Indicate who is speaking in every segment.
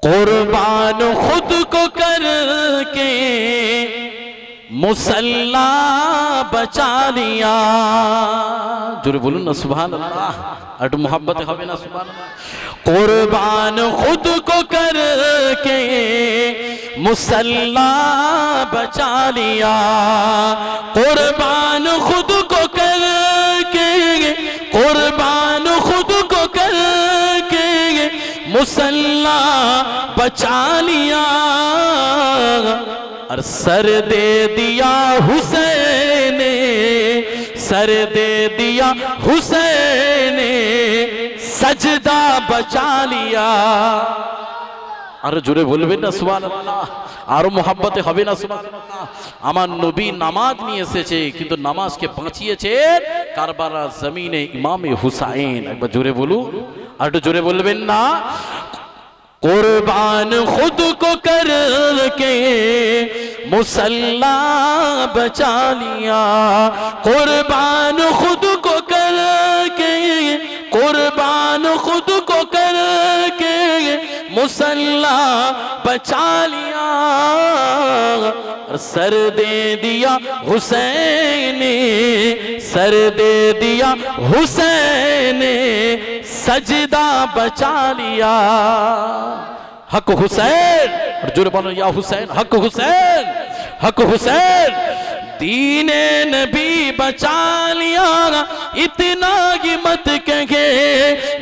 Speaker 1: कुर्बान खुद को करके मुसल्ला बचा लिया। जोरे बोलून ना सुभान अल्लाह, अट मोहब्बत হবে না सुभान अल्लाह। कुर्बान खुद को करके मुसल्ला बचा लिया, कुर्बान खुद को करके, कुर्बान खुद को करके मुसल्ला बचा लिया, और सर दे दिया हुसैन, सर दे दिया हुसैन, सजदा बचा लिया। আরো জোরে বলবেন না সুবহানাল্লাহ, আরো মোহাব্বতে হবে না সুবহানাল্লাহ। আমার নবী নামাজ নিয়ে এসেছে, কিন্তু নামাজকে বাঁচিয়েছে কারবালার জমিনে ইমামে হুসাইন। একবার জোরে বলুন, আর একটু জোরে বলবেন না। कुर्बान खुद को करके मुसल्ला बचा लिया, कुर्बान खुद को करके, कुर्बान खुद को करके मुसल्ला बचा लिया, और सर दे दिया हुसैन, सर दे दिया हुसैन, सजदा बचा लिया। हक हुसैन, और जोरे बोलो या हुसैन, हक हुसैन, हक हुसैन। दीने नबी बचा लिया, इतना ही मत कहे,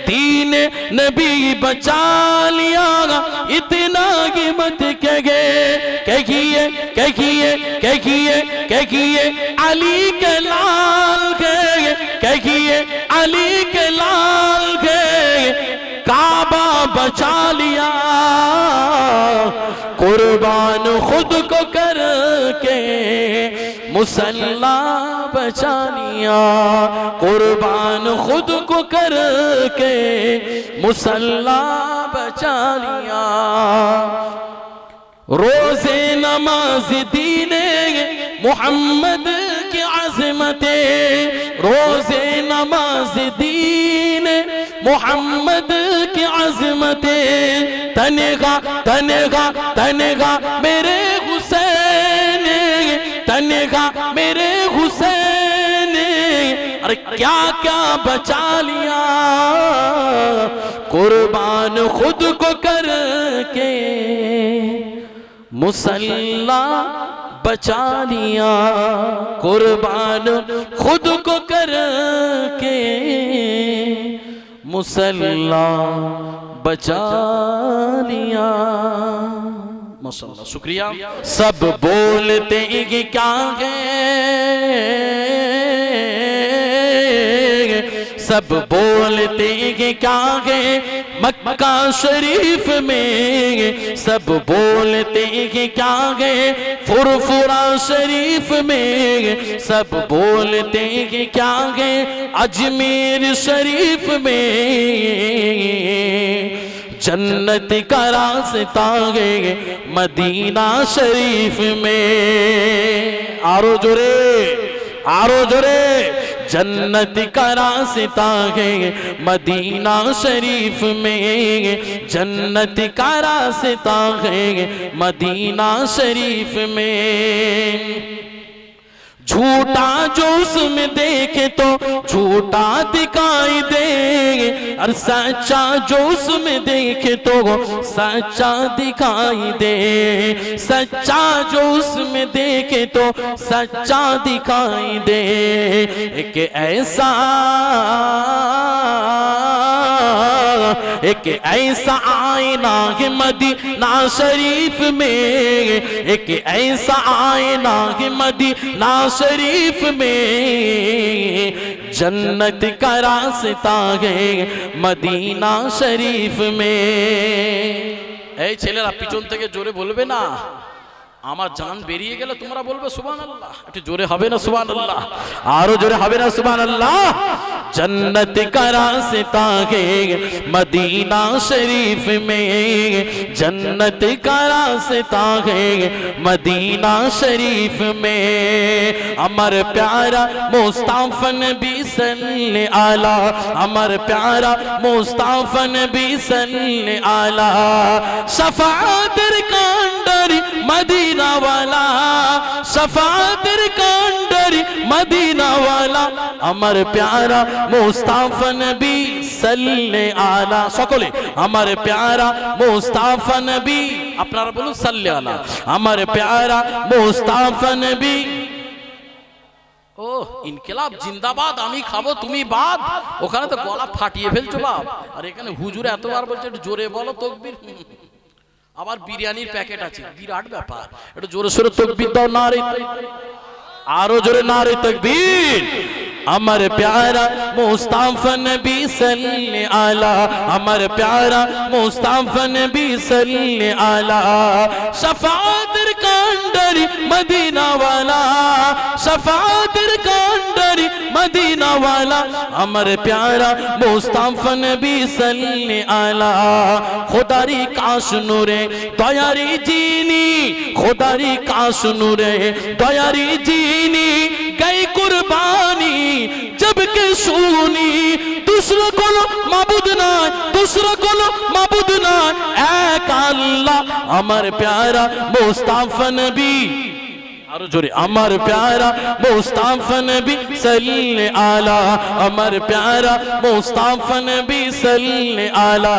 Speaker 1: दीने नबी बचा लिया, इतना ही मत कहे। कहिए कहिए कहिए कहिए अली के लाल के, कहिए अली के लाल के, काबा बचा लिया, कुर्बान खुद को करके मुसल्ला बचा लिया, कुर्बान खुद को करके मुसल्ला बचा लिया। रोज़े नमाज दीने मोहम्मद की अज़मते, रोज़े नमाज दीने मोहम्मद की अज़मते, तनगा तनगा तनगा मेरे हुसैन, तनगा मेरे हुसैन, अरे क्या क्या बचा लिया, कुर्बान खुद को करके मुसल्ला बचा लिया, कुर्बान खुद को करके मुसल्ला बचा लिया। माशाअल्लाह, शुक्रिया। सब बोलते हैं क्या है, सब बोलते हैं क्या है मक्का शरीफ में, सब बोलते हैं क्या है फुरफुरा शरीफ में, सब बोलते हैं क्या है अजमेर शरीफ में, जन्नत का रास्ता है मदीना शरीफ में। आरो जोरे, आरो जोरे। जन्नत का रास्ता है मदीना शरीफ में, जन्नत का रास्ता है मदीना शरीफ में। झूठा जो उसमें देखे तो झूठा दिखाई दे, और सच्चा जो उसमें देखे तो सच्चा दिखाई दे, सच्चा जो उसमें देखे तो सच्चा दिखाई दे। एक ऐसा, एक ऐसा आईना है मदीना शरीफ में, एक ऐसा आईना है मदीना शरीफ में, जन्नत का रास्ता है मदीना शरीफ में। এই ছেলেরা পিছন থেকে জোরে বলবে না, আমার জান বেরিয়ে গেলে তোমরা বলবে সুবহানাল্লাহ, একটু জোরে হবে না সুবহানাল্লাহ? আরো জোরে হবে না সুবহানাল্লাহ? जन्नत का रास्ता है मदीना शरीफ में, जन्नत का रास्ता है मदीना शरीफ में। अमर प्यारा मुस्तफा नबी सल्ले आला, अमर प्यारा मुस्तफा नबी सल्ले आला। शफाअतर कांडरी मदीना वाला, शफाअतर कांडरी मदीना वाला। अमर प्यारा मुस्तफा नबी सल्ले आला। সকলে আমার প্যারা মুস্তাফা নবী, আপনারা বলুন সাল্লে আলা। আমার প্যারা মুস্তাফা নবী। ও ইনকিলাব জিন্দাবাদ, আমি খাবো তুমি বাদ। ওখানে তো গলা ফাটিয়ে ফেলছো বাপ, আর এখানে হুজুর এতবার বলছে একটু জোরে বলো তকবীর। আবার বিরিয়ানির প্যাকেট আছে, বিরাট ব্যাপার। একটু জোরে সোরে তকবীর দাও, নারে আরো জোরে নারে তকবীর। अमर प्यारा मुस्तफा नबी सल्ले आला, अमर प्यारा मुस्तफा नबी सल्ले आला। शफाअतर कांडरी मदीना वाला, शफाअतर कांडरी मदीना वाला। अमर प्यारा मुस्तफा नबी सल्ले आला। खुदारी काश नूरे दयारी जीनी, खुदारी काश नूरे दयारी जीनी। गई कुर्बानी जब के सुनी, दूसरा कोनो माबूद ना, दूसरा कोनो माबूद ना, एक अल्लाह। अमर प्यारा मुस्तफा नबी, आरो जोरे अमर प्यारा मुस्तफा नबी सल्ले आला, अमर प्यारा मुस्तफा नबी सल्ले आला।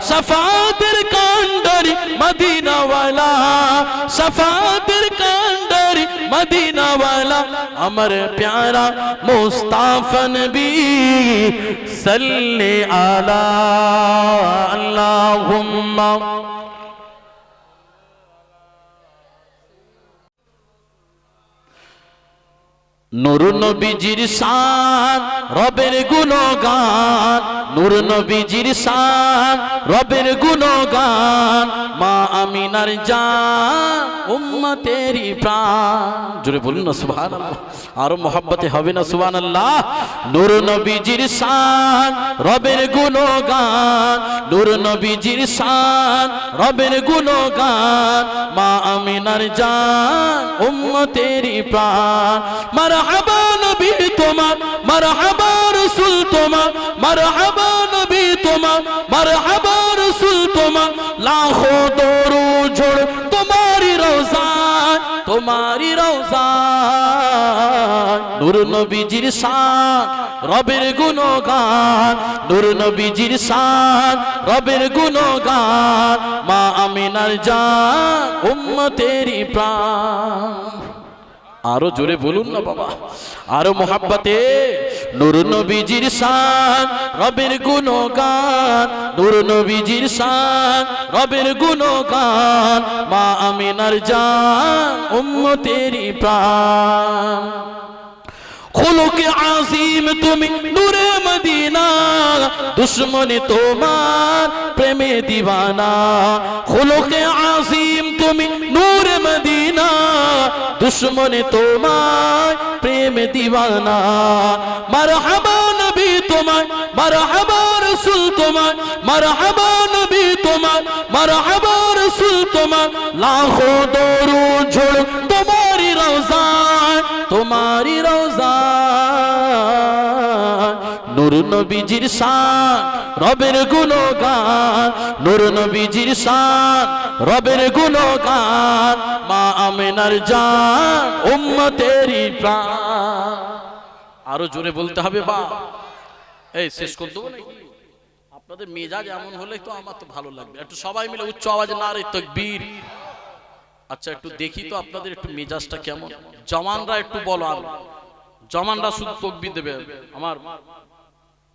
Speaker 1: शफाअतर कांडरी मदीना वाला, शफाअतर कांडरी मदीना वाला। अमर प्यारा मुस्तफा नबी सल्ले आला। अल्लाहुम्मा नूर नबीजिर शान रবের গুণগান, নূর নবীজির শান রবের গুণগান। মা আমিনার জান উম্মতেরি প্রাণ। জোরে বলুন না সুবহানাল্লাহ, আরো মহব্বতে হবে না সুবহানাল্লাহ? নূর নবীজির শান রবের গুণগান, নূর নবীজির শান রবের গুণগান। মা আমিনার জান উম্মতেরি প্রাণ। মারহাবা নবী তোমার, মারহাবা রাসূল তোমার, মারহাবা নবী তোমার, মারহাবা রাসূল তোমার। লাখো দরুদ ঝোড় তোমারি রওজায়, তোমারি রওজায়। নূর নবীজির শান রবের গুণগান, নূর নবীজির শান রবের গুণগান। মা আমিনার জান উম্মতেরি প্রাণ। আরো জোরে বলুন না বাবা, আরো মোহাব্বতে। নূর নবীজির শান রবের গুণগান, নূর নবীজির শান রবের গুণগান। মা আমিনার জান উম্মতেরি প্রাণ। খুলুকে আজিম তুমি নূরে মদিনা, দুশ্মনে তোমার প্রেমে দিওয়ানা। খুলুকে আজিম তুমি নূরে মদিনা, দুশ্মনে তোমার প্রেমে দিওয়ানা। মারহাবা নবী তোমার, মারহাবা রাসূল তোমার, মারহাবা নবী তোমার, মারহাবা রাসূল তোমার। লাখো দরুদ ঝোড় তোমারি রওজায়, তোমারি রওজায়। নূর নবীজির শান রবের গুণগান, নূর নবীজির শান রবের গুণগান। মা আমিনার জান উম্মতেরি প্রাণ। আরো জোরে বলতে হবে বা। এই শেষ করে দেবো নাকি? আপনাদের মেজাজ এমন হলে তো আমার তো ভালো লাগবে। একটু সবাই মিলে উচ্চ আওয়াজে নারে তাকবীর। আচ্ছা একটু দেখি তো আপনাদের একটু মেজাজটা কেমন। জওয়ানরা একটু বলো, আর জওয়ানরা শুধু তাকবীর দেবে। আমার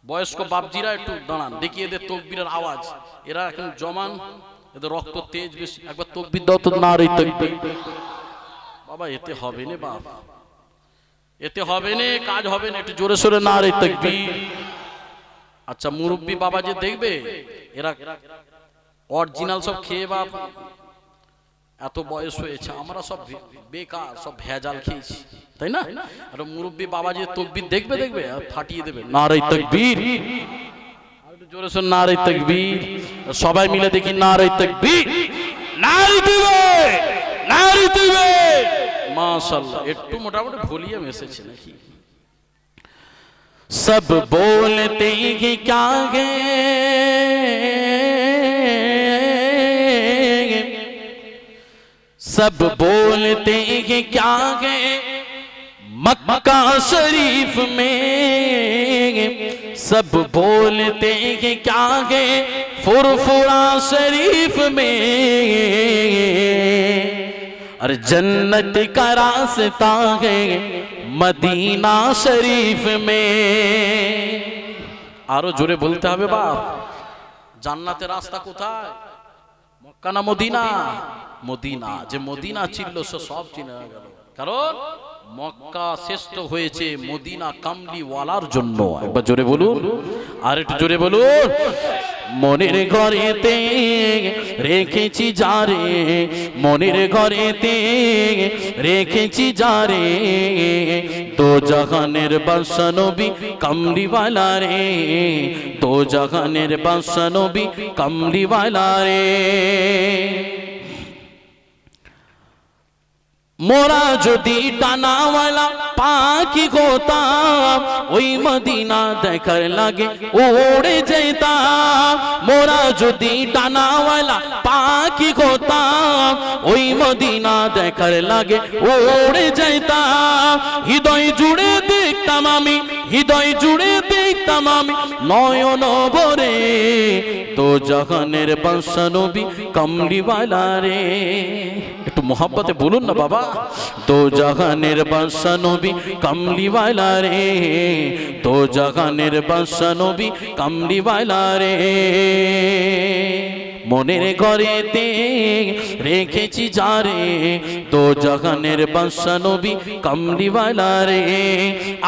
Speaker 1: বয়স্ক বাপজিরা একটু দাঁড়ান, দেখি এদের তাকবীরের আওয়াজ। এরা এখন জওয়ান, এদের রক্ত তেজ বেশি। একবার তাকবীর দাও তো, নারে তাকবীর। বাবা এতে হবে না বাপ, এতে হবে না, কাজ হবে না। একটু জোরে সোরে নারে তাকবীর। আচ্ছা মুরব্বী বাবা যে দেখবে, এরা অরিজিনাল সব খেয়ে বাপ
Speaker 2: এত বয়স হয়েছে আমরা সব বেকার, সব ভেজাল খেয়েছি, তাই না? আর মুরব্বী বাবাজি তাকবীর দেখবে দেখবে আর ফাটিয়ে দেবে, নারে তাকবীর। আর একটু জোরে শুন, নারে তাকবীর। সবাই মিলে দেখি, নারে তাকবীর, নারে তাকবীর, নারে তাকবীর। মাশাআল্লাহ, একটু মোটামুটি ভলিউম এসেছে নাকি?
Speaker 1: सब बोलते हैं क्या है, सब बोलते हैं क्या है, मक्का शरीफ में सब बोलते हैं क्या है, फुरफुरा शरीफ में, और जन्नत का रास्ता है मदीना शरीफ में।
Speaker 2: আরো জোরে বলতে হবে বাপ। জান্নাতের রাস্তা কোথায়? মক্কা না মদিনা? মদিনা। যে মদিনা ছিল সে সব চিনে গেল, কারণ মক্কা শ্রেষ্ঠ হয়েছে মদিনা কামলিওয়ালার জন্য। একবার জোরে বলুন, আর একটু জোরে বলুন।
Speaker 1: মনের ঘরেতে রেখেছি যারে, মনের ঘরেতে রেখেছি যারে, দো জাহানের বাদশা নবী কামলিওয়ালা রে, দো জাহানের বাদশা নবী কামলিওয়ালা রে। মোরা যদি টানাওয়ালা পাখি হতাম, ওই মদিনা দেখার লাগে উড়ে যেতাম। মোরা যদি টানাওয়ালা পাখি হতাম, ওই মদিনা দেখার লাগে উড়ে যেতাম। হৃদয় জুড়ে দেখতাম আমি, হৃদয় জুড়ে দেখতাম আমি নয়ন ভরে, তো জাহানের বাদশা নবী কামলিওয়ালা রে। একটু মোহাব্বতে বলুন না বাবা, দো জাহানের বাদশা নবী কামলিওয়ালা রে, দো জাহানের বাদশা নবী কামলিওয়ালা রে। মনের ঘরেতে রেখেছি যারে, দো জাহানের বাদশা নবী কামলিওয়ালা রে।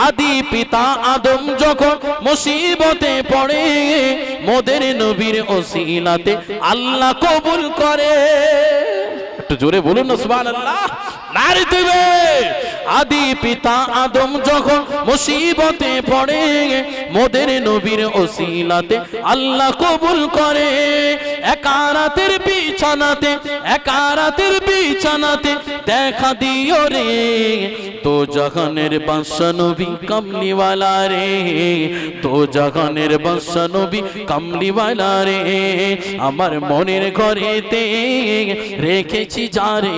Speaker 1: আদি পিতা আদম যখন মুসিবতে পড়ে, মোদের নবীর ওসিলাতে আল্লাহ কবুল করে। একটু জোরে বলুন না সুবহানাল্লাহ, নারে তাকবীর। আদি পিতা আদম যখন মুসিবতে পড়ে, মোদের নবীর ওসিলাতে আল্লাহ কবুল করে। একারাতের বিছানাতে, একারাতের বিছানাতে দেখা দিও রে, তো জাহানের বাদশা নবী কামলিওয়ালা রে, তো জাহানের বাদশা নবী কামলিওয়ালা রে। আমার মনের ঘরেতে রেখেছি যারে,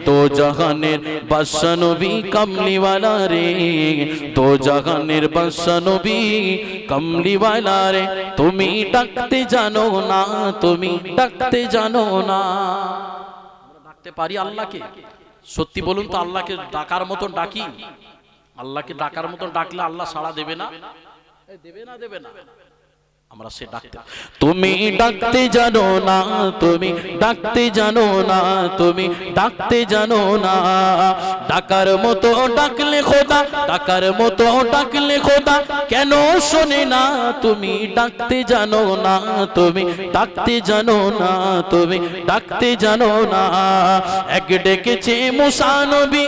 Speaker 1: তো জাহানের বাদশা নবী কামলিওয়ালা রে, তো জাহানের বাদশা নবী কামলিওয়ালা রে। তুমি ডাকতে জানো না, তুমি ডাকতে জানো না।
Speaker 2: ডাকতে পারি আল্লাহকে? সত্যি বলুন তো, আল্লাহকে ডাকার মতন ডাকি? আল্লাহকে ডাকার মতন ডাকলে আল্লাহ সাড়া দেবে না? দেবে না, দেবে না? আমরা সে ডাকতে,
Speaker 1: তুমি ডাকতে জানো না, তুমি ডাকতে জানো না, তুমি ডাকতে জানো না। ডাকার মতো ডাকলে খোদা, ডাকার মতো ডাকলে খোদা কেন শোনে না? তুমি ডাকতে জানো না, তুমি ডাকতে জানো না, তুমি ডাকতে জানো না। এক ডেকেছে মুসা নবী,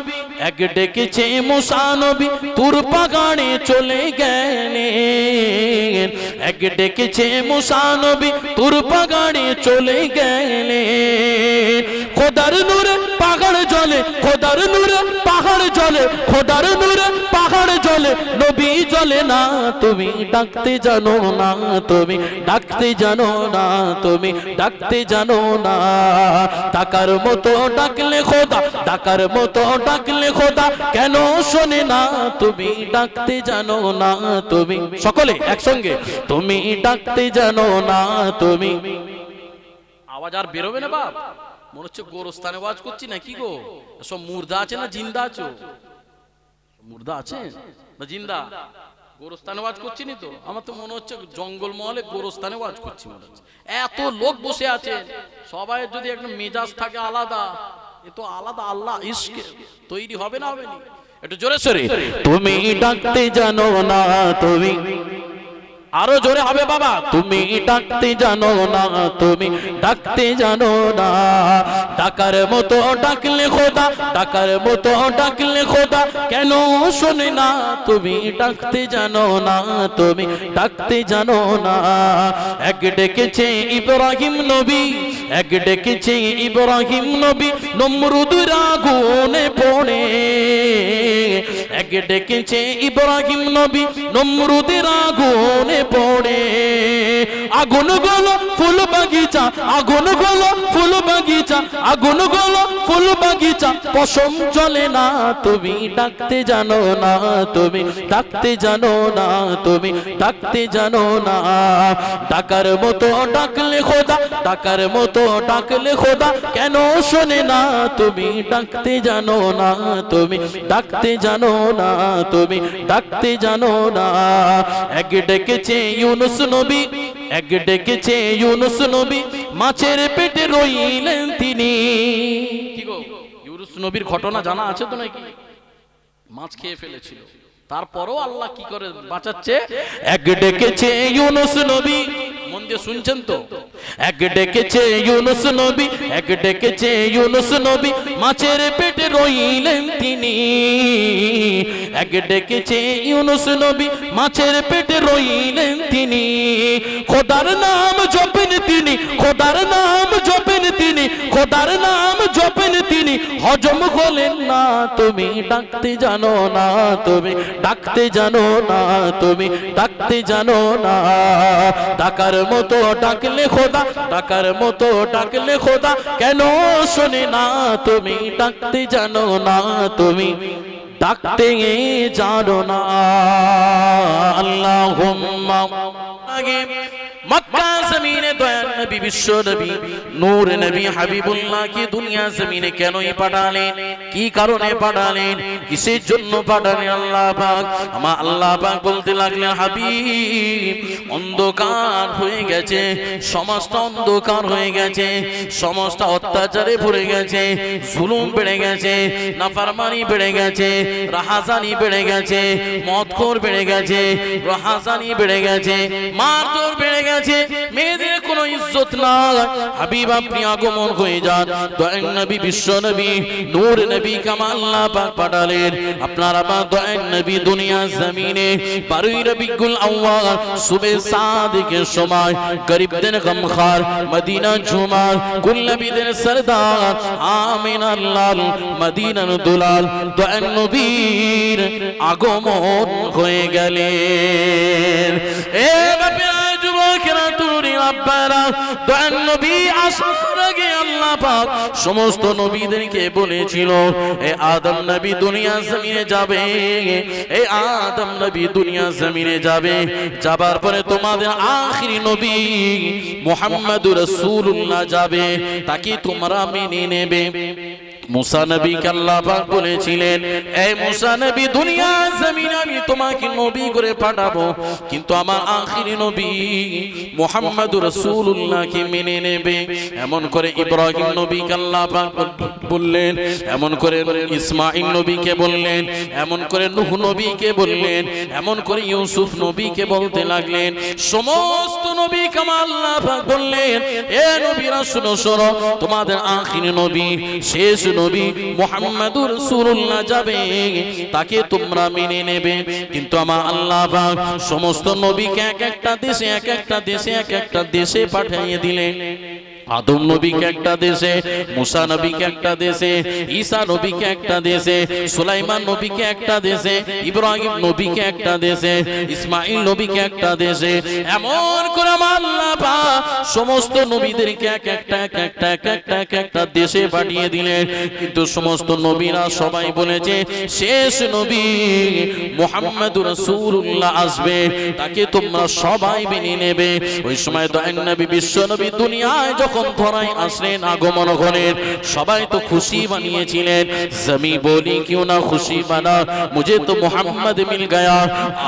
Speaker 1: এক ডেকেছে মুসা নবী, তুর পাগানে চলে গেলেন। এক ডেকেছে মুসা নবী, তুর পাগানে চলে গেলেন। খোদার নূরে পাহাড় জ্বলে, খোদার নূরে পাহাড় জ্বলে, খোদার নূরে পাহাড় জ্বলে, নবী জ্বলে না। তুমি ডাকতে জানো না, তুমি ডাকতে জানো না, তুমি ডাকতে জানো না। ডাকার মতো ডাকলে খোদা, ডাকার মতো ডাকলে খোদা কেন শোনে না? তুমি ডাকতে জানো না, তুমি সকলে একসঙ্গে, তুমি ডাকতে জানো না, তুমি।
Speaker 2: আওয়াজ আর বেরোবে না বাপ? মনে হচ্ছে গোরস্থানে আওয়াজ করছি না কি গো? সব মুর্দা আছে না জিন্দা আছো? মুর্দা আছে না জিন্দা? গোরস্থানে আওয়াজ করছি নি তো? আমার তো মনে হচ্ছে জঙ্গল মহলে গোরস্থানে আওয়াজ করছি মনে হচ্ছে। এত লোক বসে আছে, সবাই যদি একটা মেজাজ থাকে আলাদা, এ তো আলাদা আল্লাহ ইশকে তৈরি হবে না, হবে না? একটু জোরে সরে,
Speaker 1: তুমি ডাকতে জানো না, তুমি।
Speaker 2: আরো জোরে হবে বাবা।
Speaker 1: তুমি ডাকতে জানো না, তুমি ডাকতে জানো না, ডাকার মতো ডাকলে খোদা, ডাকার মতো ডাকলে খোদা কেন শোনে না? তুমি ডাকতে জানো না, তুমি ডাকতে জানো না। এক ডেকেছে ইব্রাহিম নবী, এক ডেকেছে ইব্রাহিম নবী নমরুদের আগুনে পড়ে, এক ডেকেছে ইব্রাহিম নবী নমরুদের আগুনে পড়ে। আগুন গলো ফুল বাগিচা, আগুন গলো ফুল বাগিচা, আগুন গলো ফুল বাগিচা, পশম চলে না। তুমি ডাকতে জানো না, তুমি ডাকতে জানো না, তুমি ডাকতে জানো না। ডাকার মতো ডাকলে খোদা, ডাকার মতো ডাকলে খোদা কেন শোনে না? তুমি ডাকতে জানো না, তুমি ডাকতে জানো না, তুমি ডাকতে জানো না। এক ডেকেছে ইউনুস নবী, এক ডেকেছে ইউনুস নবী, মাছের পেটে রইলেন তিনি।
Speaker 2: কি গো, ইউনুস নবীর ঘটনা জানা আছে তো নাকি? মাছ খেয়ে ফেলেছিল, তারপরও আল্লাহ কি করে বাঁচাচ্ছে?
Speaker 1: এক ডেকেছে ইউনুস নবী,
Speaker 2: মন দিয়ে শুনছেন তো?
Speaker 1: এক ডেকেছে ইউনুস নবী, এক ডেকেছে ইউনুস নবী, মাছের পেটে রইলেন তিনি। এক ডেকেছে ইউনুস নবী, মাছের পেটে রইলেন তিনি। খোদার নাম জপেন তিনি, খোদার নাম জপেন তিনি, খোদার নাম জপেন তিনি, হজম হলেন না। তুমি ডাকতে জানো না, তুমি ডাকতে জানো না, তুমি ডাকতে জানো না। ডাকার মতো ডাকলে খোদা, ডাকার মতো ডাকলে খোদা কেন শোনে না? তুমি ডাকতে জানো না, তুমি ডাকতে জানো না। আল্লাহুম্মা
Speaker 2: মক্কা জমিনে দয়াল নবী, বিশ্ব নবী, নূর নবী হাবিবুল্লাহ কি দুনিয়া জমিনে কেনই পাঠালেন? কি কারণে পাঠালেন? কিসের জন্য পাঠালেন আল্লাহ পাক? আমার আল্লাহ পাক বলতে লাগলেন, হাবিব, অন্ধকার হয়ে গেছে, সমাজটা অন্ধকার হয়ে গেছে, সমাজটা অত্যাচারে ভরে গেছে, জুলুম বেড়ে গেছে, নাফরমানি বেড়ে গেছে, রাহাজানি বেড়ে গেছে, মদখোর বেড়ে গেছে, রাহাজানি বেড়ে গেছে, মারধর বেড়ে গেছে, মেয়েদের কোনো ইজ্জত নাই। হাবিব আপনি আগমন হয়ে যান। দয়াল নবী, বিশ্ব নবী, নূর নবী কামা আল্লাহ পাক পাঠালেন। আপনার আমার দয়াল নবী দুনিয়া জমিনে 12 রবিউল আউয়াল সুবে সাদিকের সময় গরিবদের গমখার, মদিনা ঝুমার, কুল নবীদের সরদার, আমিনার লাল, মদিনার দুলাল দয়াল নবীর আগমন হয়ে গেলেন। এ বাবা যুবকেরা, তরুণী আব্বারা, দয়াল নবী আসার আগে আল্লাহ পাক সমস্ত নবীদেরকে বলেছিল, এ আদম নবী দুনিয়া জমিনে যাবে, এ আদম নবী দুনিয়া জমিনে যাবে, যাবার পরে তোমাদের আখিরি নবী মুহাম্মদুর রাসূলুল্লাহ যাবে, তাকে তোমরা মেনে নেবে। মুসা নবীকে আল্লাহ পাক বলেছিলেন, এই মুসা নবী দুনিয়া জমিনে আমি তোমাকে নবী করে পাঠাবো, কিন্তু আমার আখিরি নবী মুহাম্মদুর রাসূলুল্লাহকে মেনে নেবে। এমন করে ইব্রাহিম নবীকে আল্লাহ পাক বললেন, এমন করে ইসমাঈল নবীকে বললেন, এমন করে নূহ নবীকে বললেন, এমন করে ইউসুফ নবীকে বলতে লাগলেন। সমস্ত নবীকে আল্লাহ পাক বললেন, এ নবীরা শুনো শোনো, তোমাদের আখিরি নবী, শেষ নবী মুহাম্মদুর রাসূলুল্লাহ যাবে, তাকে তোমরা মেনে নেবে। কিন্তু আমার আল্লাহ পাক সমস্ত নবীকে এক একটা দেশে, এক একটা দেশে, এক একটা দেশে পাঠিয়ে দিলেন। আদম নবীকে একটা দেশে, মুসা নবীকে একটা দেশে, ঈসা নবীকে একটা দেশে, সুলাইমান নবীকে একটা দেশে, ইব্রাহিম নবীকে একটা দেশে, ইসমাঈল নবীকে একটা দেশে। এমন করে আল্লাহ পাক সমস্ত নবীদেরকে এক একটা দেশে পাঠিয়ে দিলেন। কিন্তু সমস্ত নবীরা সবাই বলেছে, শেষ নবী মুহাম্মদুর রাসূলুল্লাহ আসবে, তাকে তোমরা সবাই মেনে নেবে। ওই সময় দয়াল নবী, বিশ্ব নবী দুনিয়ায় যখন ধরাই আসলেন, আগমন করেন, সবাই তো খুশি বানিয়েছিলেন। জমি বলি क्यों ना खुशी बना, मुझे तो मोहम्मद मिल गया,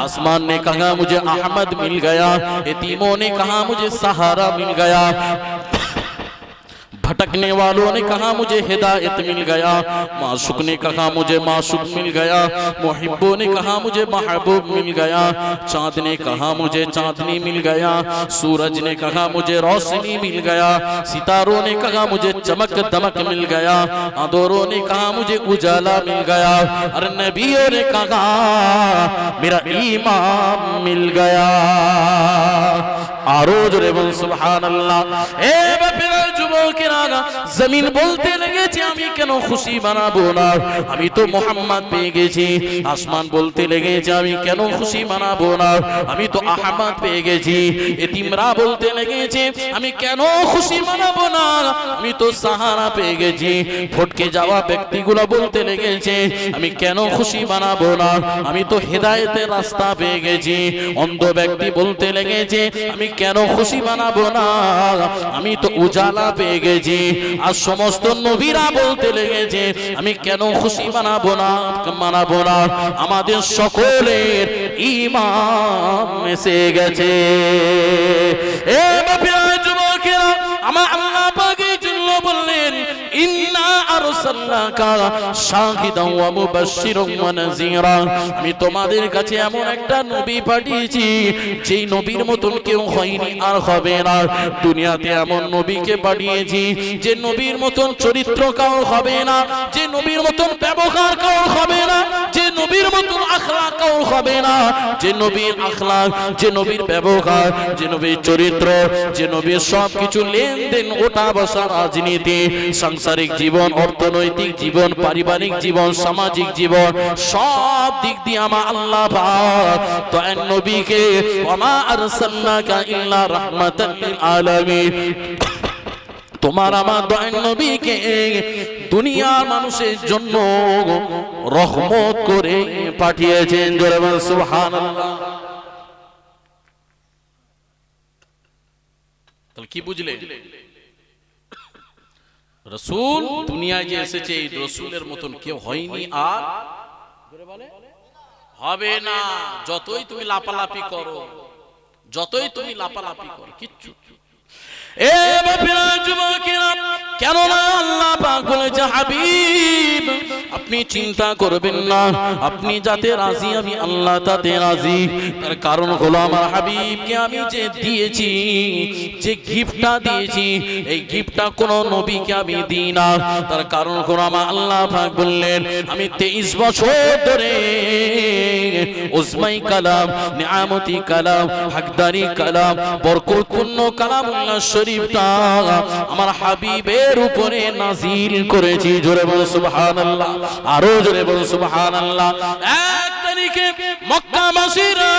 Speaker 2: आसमान ने कहा मुझे अहमद मिल गया, यतीमों ने कहा मुझे सहारा मिल गया,
Speaker 1: भटकने वालों ने कहा मुझे हिदायत मिल गया, माशूक ने कहा मुझे माशूक मिल गया, मुहिब्बों ने कहा मुझे महबूब मिल गया, चांद ने कहा मुझे चांदनी मिल गया, सूरज ने कहा मुझे रोशनी मिल गया, सितारों ने कहा मुझे चमक दमक मिल गया, अंधेरों ने कहा मुझे उजाला मिल गया, और नबियों ने कहा मेरा ईमान मिल गया। आरोज रे बोल सुभान अल्लाह। ए बापेरा যুবকেরা জমিন বলতে লেগেছে আমি কেন খুশি বানাবো না, আমি তো মোহাম্মদ পেয়ে গেছি। আসমান বলতে লেগেছে আমি কেন খুশি বানাবো না, আমি তো আহমদ পেয়ে গেছি। এতিমরা বলতে লেগেছে আমি কেন খুশি বানাবো না, আমি তো সাহারা পেয়ে গেছি। ফটকে যাওয়া ব্যক্তিগুলো বলতে লেগেছে আমি কেন খুশি বানাবো না, আমি তো হেদায়েতের রাস্তা পেয়ে গেছি। অন্ধ ব্যক্তি বলতে লেগেছে আমি কেন খুশি বানাবো না, আমি তো উজালা পেয়ে গেছি। আর সমস্ত নবীরা বলতে লেগেছে আমি কেন খুশি বানাবো না, আমাদের সকলের ঈমান এসে গেছে। এ বাপেরা যুবকেরা, আমার আল্লাহ পাক এই জন্য বললেন ইন্না আরসালনাকা শাহিদান ওয়া মুবাশশিরান ওয়া নাযীরা, আমি তোমাদের কাছে এমন একটা নবী পাঠিয়েছি যেই নবীর মতন কেউ হয়নি আর হবে না। দুনিয়াতে এমন নবীকে পাঠিয়েছি যে নবীর মতন চরিত্র কারো হবে না, যে নবীর মতন ব্যবহার কারো হবে না, যে নবীর মতন আখলাক কারো হবে না, যে নবীর আখলাক, যে নবীর ব্যবহার, যে নবীর চরিত্র, যে নবীর সবকিছু লেনদেন ওঠা বসা রাজনীতি সাংসারিক জীবন অর্থনৈতিক জীবন পারিবারিক জীবন সামাজিক জীবন সব দিক দিয়ে আমার আল্লাহ পাক দয়ার নবীকে ওমা আরসালনাকা ইল্লা রাহমাতাল লিল আলামিন, তোমার আমার দয়ার নবীকে দুনিয়ার মানুষের জন্য রহমত করে পাঠিয়েছেন। জোরে বলেন সুবহানাল্লাহ। তাহলে কি বুঝলে, রসুল দুনিয়ায় যে এসেছে এই রসুলের মতন কেউ হয়নি আর হবে না। যতই তুমি লাপালাপি করো, যতই তুমি লাপালাপি করো কিচ্ছু। এ বাপেরা যুবকেরা, কেননা আল্লাহ পাক বলেছে হাবিব আপনি চিন্তা করবেন না, আপনি যাতে রাজি আমি আল্লাহ তাতে রাজি। তার কারণ হলো আমার হাবিবকে আমি যে দিয়েছি, যে গিফটটা দিয়েছি, এই গিফটটা কোন নবীকে আমি দিই না। তার কারণ হলো আমার আল্লাহ পাক বললেন আমি 23 বছর ধরে উসমাই কালাম, নিয়ামতি কালাম, হকদারি কালাম, বরকতপূর্ণ কালামুল্লাহ শরীফটা আমার হাবিবের উপরে নাজিল করেছি। জোরে বল সুবহানাল্লাহ, আরো জোরে বল সুবহানাল্লাহ। এক তারিখে মক্কাবাসীরা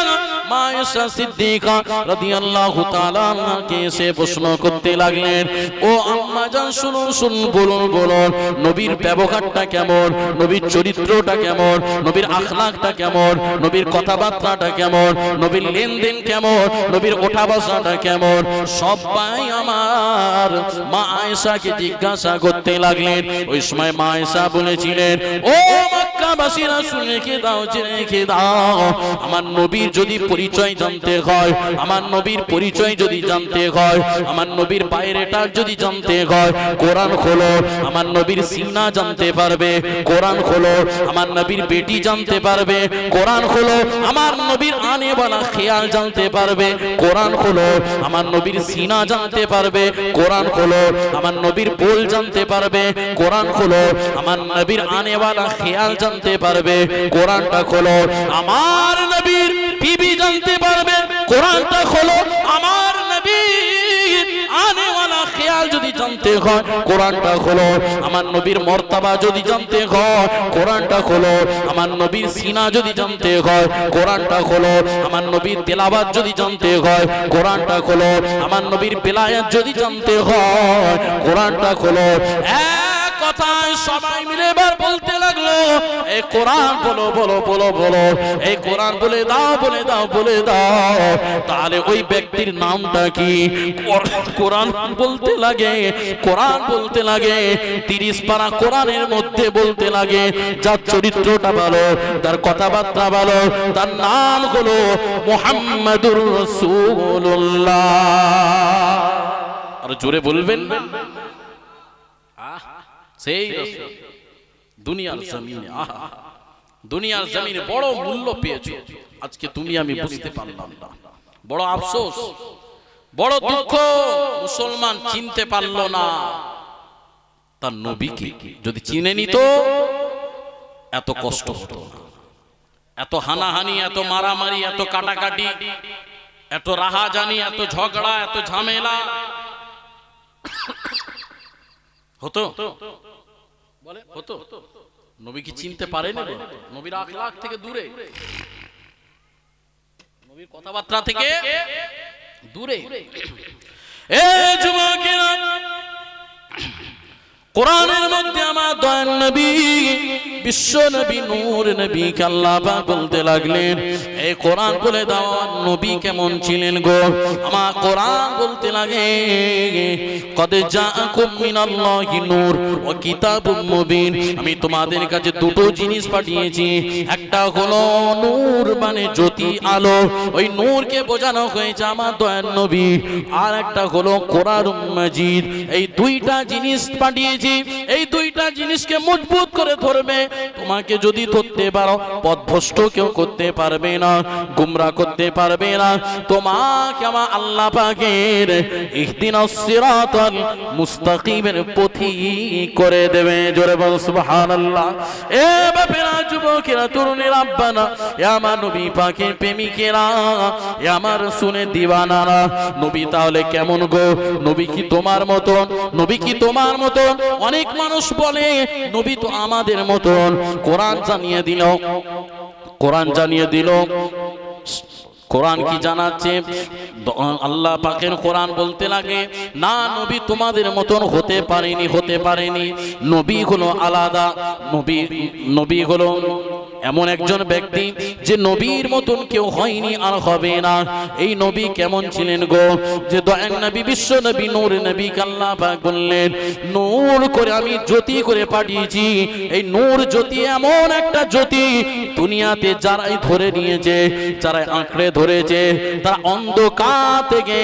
Speaker 1: মা আয়েশা সিদ্দিকা রাদিয়াল্লাহু তাআলা আনহাকে এসে প্রশ্ন করতে লাগলেন, ও আম্মা জান শুনুন শুনুন, বলুন বলুন নবীর ব্যবহারটা কেমন, নবীর চরিত্রটা কেমন, নবীর আখলাকটা কেমন, নবীর কথাবার্তাটা কেমন, নবীর লেনদেন কেমন, নবীর ওঠা বসাটা কেমন। সবাই আমার মা আয়েশাকে জিজ্ঞাসা করতে লাগলেন। ওই সময় মা আয়েশা বলেছিলেন, ও মক্কাবাসীরা শুনে রেখে দাও, জেনে রেখে দাও, আমার নবীর যদি পরিচয় জানতে হয়, আমার নবীর পরিচয় যদি জানতে হয়, আমার নবীর বাইরেটা যদি জানতে হয়, কোরআন খোলো, আমার নবীর সিনা জানতে পারবে। কোরআন খোলো, আমার নবীর বেটি জানতে পারবে। কোরআন খোলো, আমার নবীর আনে वाला খেয়াল জানতে পারবে। কোরআন খোলো, আমার নবীর সিনা জানতে পারবে। কোরআন খোলো, আমার নবীর বোল জানতে পারবে। কোরআন খোলো, আমার নবীর আনে वाला খেয়াল জানতে পারবে। কোরআনটা খোলো, আমার নবীর বিবি জানতে পারবে। কোরআনটা খোলো, আমার নবীর আনে वाला খেয়াল যদি জানতে হয়, কোরআনটা খোলো, আমার নবীর মর্তবা যদি জানতে হয়, কোরআনটা খোলো, আমার নবীর সিনা যদি জানতে হয়, কোরআনটা খোলো, আমার নবীর তেলাওয়াত যদি জানতে হয়, কোরআনটা খোলো, আমার নবীর বেলায়াত যদি জানতে হয়, কোরআনটা খোলো। এক কথায় সবাই মিলে এবার বলতে লাগলো, এই কোরআন বলো বলো বলো বলো, এই কোরআন বলে দাও বলে দাও বলে দাও। তাহলে ওই ব্যক্তির নামটা কি? কোরআন বলতে লাগে, কোরআন বলতে লাগে, 30 পারা কোরআনের মধ্যে বলতে লাগে। যার চরিত্রটা ভালো, তার কথাবার্তা ভালো, তার নাম হলো মুহাম্মাদুর রাসূলুল্লাহ। আর জোরে বলবেন,
Speaker 2: সেই রসুল দুনিয়ার জমিনে, আহা দুনিয়ার জমিনে বড় মূল্য পেয়েছো, আজকে তুমি আমি বুঝতে পারলাম না। বড় আফসোস, বড় দুঃখ, মুসলমান চিনতে পারলো না তার নবীকে। যদি চিনে নিত এত কষ্ট হতো না, এত হানাহানি, এত মারামারি, এত কাটাকাটি, এত রাহাজানি, এত ঝগড়া, এত ঝামেলা হতো? বলে হতো? নবী কি চিনতে পারেন? নবীর আখলাক থেকে দূরে, নবীর কথাবার্তা থেকে দূরে। এ যুবকেরা, কোরআনের মধ্যে আমার দয়ার নবী, বিশ্ব নবী, নূর নবী কে আল্লাহ পাক বলতে লাগলেন, এই কোরআন বলে দাও নবী কেমন ছিলেন গো। আমার কোরআন বলতে লাগে, কদ জাআকুম মিনাল্লাহি নূর ওয়া কিতাবুম মুবিন, আমি তোমাদের কাছে দুটো জিনিস পাঠিয়েছি, একটা হলো নূর মানে জ্যোতি, আলো, ওই নূরকে বোঝানো হয়েছে আমার দয়ার নবী, আর একটা হলো কোরআনুম মাজিদ। এই দুইটা জিনিস পাঠিয়েছি, এই দুইটা জিনিসকে মজবুত করে ধরবে। তোমাকে যদি ধরতে পারো, পথভ্রষ্ট কেউ করতে পারবে না, গুমরাহ করতে পারবে না। তোমাকে আমার আল্লাহ পাকের ইহদিনাস সিরাতাল মুস্তাকিমের পথি করে দেবে। জোরে বল সুবহানাল্লাহ। এ বাপেরা, যুবকেরা, তরুণেরা, আব্বানা, এ আমার নবী পাকের প্রেমিকেরা, এ আমার রাসূলের দিওয়ানারা, নবী তাহলে কেমন গো? নবী কি তোমার মতন? নবী কি তোমার মতন? অনেক মানুষ বলে নবী তো আমাদের মতন। কোরআন জানিয়ে দিল, কোরআন জানিয়ে দিল। কোরআন কি জানাচ্ছে? আল্লাহ পাকের কোরআন বলতে লাগে, না নবী তোমাদের মতন হতে পারেনি, হতে পারেনি। নবী হলো আলাদা, নবী হলো এমন একজন ব্যক্তি যে নবীর মতন কেউ হয়নি আর হবে না। এই নবী কেমন ছিলেন গো? যে দয়ার নবী, বিশ্ব নবী, নূর নবী, আল্লাহ পাক বললেন নূর করে আমি জ্যোতি করে পাঠিয়েছি। এই নূর জ্যোতি এমন একটা জ্যোতি, দুনিয়াতে যারাই ধরে নিয়েছে, যারাই আঁকড়ে ধরেছে, তারা অন্ধকার থেকে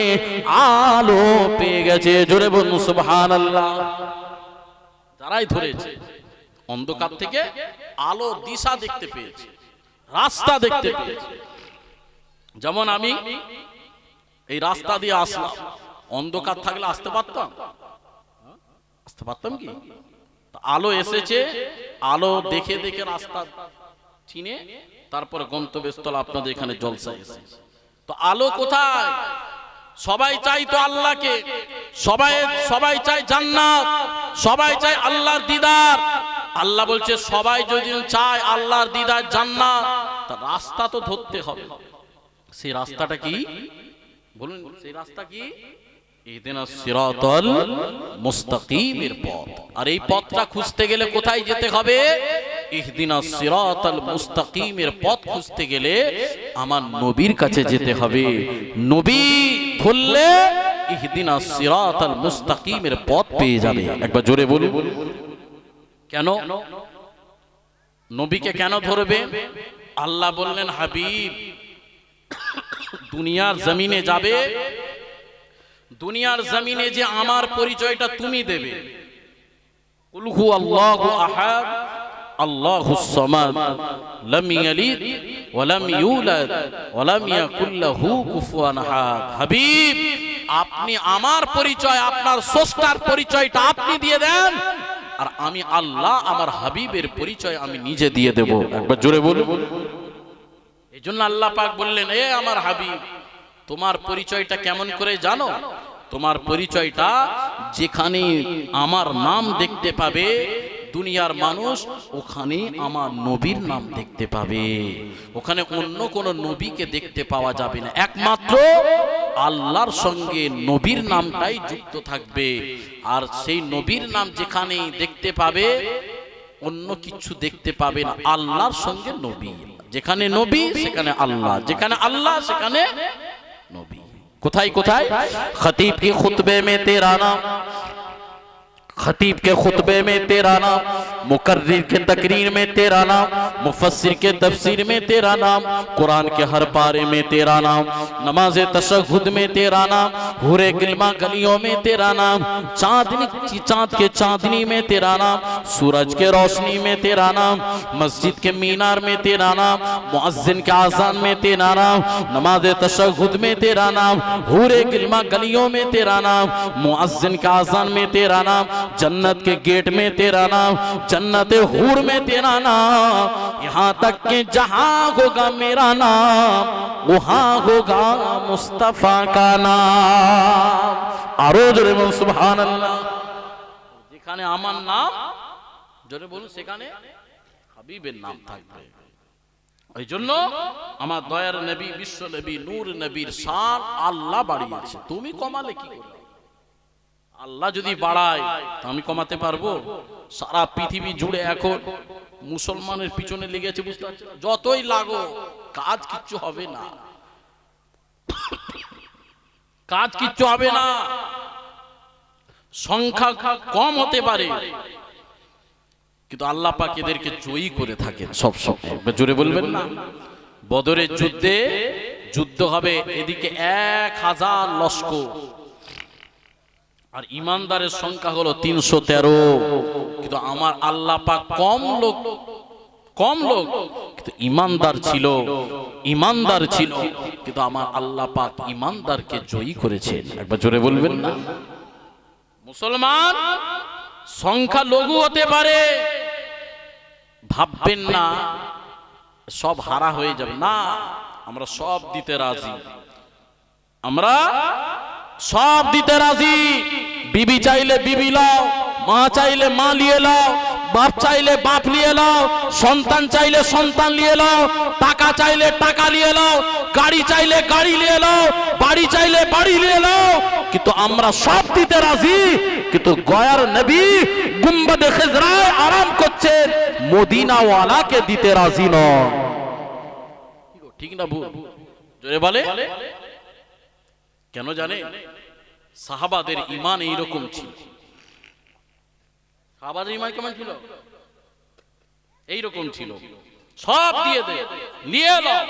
Speaker 2: আলো পেয়ে গেছে। জোরে বলুন সুবহানাল্লাহ। যারাই ধরেছে অন্ধকার থেকে আলো, দিশা দেখতে পেয়েছে, রাস্তা দেখতে পেয়েছে। যেমন আমি এই রাস্তা দিয়ে আসলাম, অন্ধকার থাকলে আসতে পারতাম? আসতে পারতাম কি? আলো এসেছে, আলো দেখে দেখে রাস্তা চিনে তারপরে গন্তব্যস্থল আপনাদের এখানে জলসা এসেছে। তো আলো কোথায়? সবাই চাই তো আল্লাহকে, সবাই চায় জান্নাত, সবাই চায় আল্লাহর দিদার। আল্লাহ বলছে সবাই যদি চায় আল্লাহর দিদার, জান্নাত, তা রাস্তা তো ধরতে হবে। সেই রাস্তাটা কি বলুন? সেই রাস্তা কি? ইহদিনাস সিরাতাল মুস্তাকিমের পথ। আর এই পথটা খুঁজতে গেলে কোথায় যেতে হবে? ইহদিনাস সিরাতাল মুস্তাকিমের পথ খুঁজতে গেলে আমার নবীর কাছে যেতে হবে। নবী ধরলে ইহদিনাস সিরাতাল মুস্তাকিমের পথ পেয়ে যাবে। একবার জোরে বলুন। কেন নবীকে কেন ধরবে? আল্লাহ বললেন হাবিব দুনিয়ার জমিনে যাবে, দুনিয়ার জমিনে যে আমার পরিচয়টা তুমি দেবে। কুল হু আল্লাহু আহাদ আল্লাহুস সামাদ লাম ইয়ালিদ ওয়া লাম ইউলাদ ওয়া লাম ইয়াকুল লাহু কুফুয়ান আহাদ। হাবিব আপনি আমার পরিচয়, আপনার স্রষ্টার পরিচয়টা আপনি দিয়ে দেন, আর আমি আল্লাহ আমার হাবিবের পরিচয় আমি নিজে দিয়ে দেব। একবার জোরে বলুন। এজন্য আল্লাহ পাক বললেন, এ আমার হাবিব তোমার পরিচয়টা কেমন করে জানো? তোমার পরিচয়টা যেখানে আমার নাম দেখতে পাবে দুনিয়ার মানুষ, ওখানে আমার নবীর নাম দেখতে পাবে। ওখানে অন্য কোন নবীকে দেখতে পাওয়া যাবে না, একমাত্র আল্লাহর সঙ্গে নবীর নামটাই যুক্ত থাকবে। আর সেই নবীর নাম যেখানে দেখতে পাবে, অন্য কিছু দেখতে পাবে না। আল্লাহর সঙ্গে নবী, যেখানে নবী সেখানে আল্লাহ, যেখানে আল্লাহ সেখানে নবী। কোথায় কোথায়? খতিব के खुतबे में तेरा नाम, खतीब के खुतबे में तेरा नाम,
Speaker 1: मुकर्रिर के तकरीर में तेरा नाम, मुफस्सिर के तफसीर में तेरा नाम, कुरान के हर पारे में तेरा नाम, नमाज तशहुद में तेरा नाम, हुरे गिलमा गलियों में तेरा नाम, चांद के चांदनी में तेरा नाम, सूरज के रोशनी में तेरा नाम, मस्जिद के मीनार में तेरा नाम, मुअज्जिन के आज़ान में तेरा नाम, नमाज तशहुद में तेरा नाम, हुरे गिलमा गलियों में तेरा नाम, मुअज्जिन के आज़ान में तेरा नाम, जन्नत के गेट में तेरा नाम, जन्नत हूर में तेरा नाम, यहाँ तक कि जहाँ होगा मेरा नाम वहाँ होगा मुस्तफा का नाम। आरो जोरे बोल सुभान अल्लाह। যেখানে আমার নাম জোরে বলুন সেখানে হাবিবের নাম থাকবে। এই জন্য আমার দয়ার নবী বিশ্ব নবী নূর নবীর শান আল্লাহ বাড়িয়েছে, তুমি কমালে কি করবে? আল্লাহ যদি বাড়ায় তা আমি কমাতে পারবো? সারা পৃথিবী জুড়ে এখন মুসলমানের পিছনে লেগেছে, বুঝতে পারছেন? যতই লাগো কাজ কিচ্ছু হবে না, কাজ কিচ্ছু হবে না। সংখ্যা কম হতে পারে কিন্তু আল্লাহ পাক এদেরকে জয়ী করে থাকেন সব সময়। জোরে বলবেন না? বদরের যুদ্ধে যুদ্ধ হবে, এদিকে 1000 লস্কর আর ইমানদারের সংখ্যা হলো 313, কিন্তু আমার আল্লাহ পাক কম লোক কিন্তু ইমানদার ছিল কিন্তু আমার আল্লাহ পাক ইমানদারকে জয়ী করেছেন। একবার জোরে বলবেন না? মুসলমান সংখ্যা লঘু হতে পারে, ভাববেন না সব হারা হয়ে যাবে, না, আমরা সব দিতে রাজি, আমরা সব দিতে রাজি। বিবি চাইলে বিবি লাও, মা চাইলে মা নিয়ে লাও, বাপ চাইলে বাপ নিয়ে লাও, সন্তান চাইলে সন্তান নিয়ে লাও, টাকা চাইলে টাকা নিয়ে লাও, গাড়ি চাইলে গাড়ি নিয়ে লাও, বাড়ি চাইলে বাড়ি নিয়ে লাও, কিন্তু আমরা সব দিতে রাজি। কিন্তু গয়ার নবী গুম্বদে খিজরায় আরাম করছেন, মদিনাওয়ালাকে দিতে রাজি নয়। ঠিক না ভুল? জোরে বলে। কেন জানে? সাহাবাদের ঈমান এইরকম ছিল। সাহাবাদের ঈমান কেমন ছিল? এইরকম ছিল, সব দিয়ে দে, নিয়ে নাও,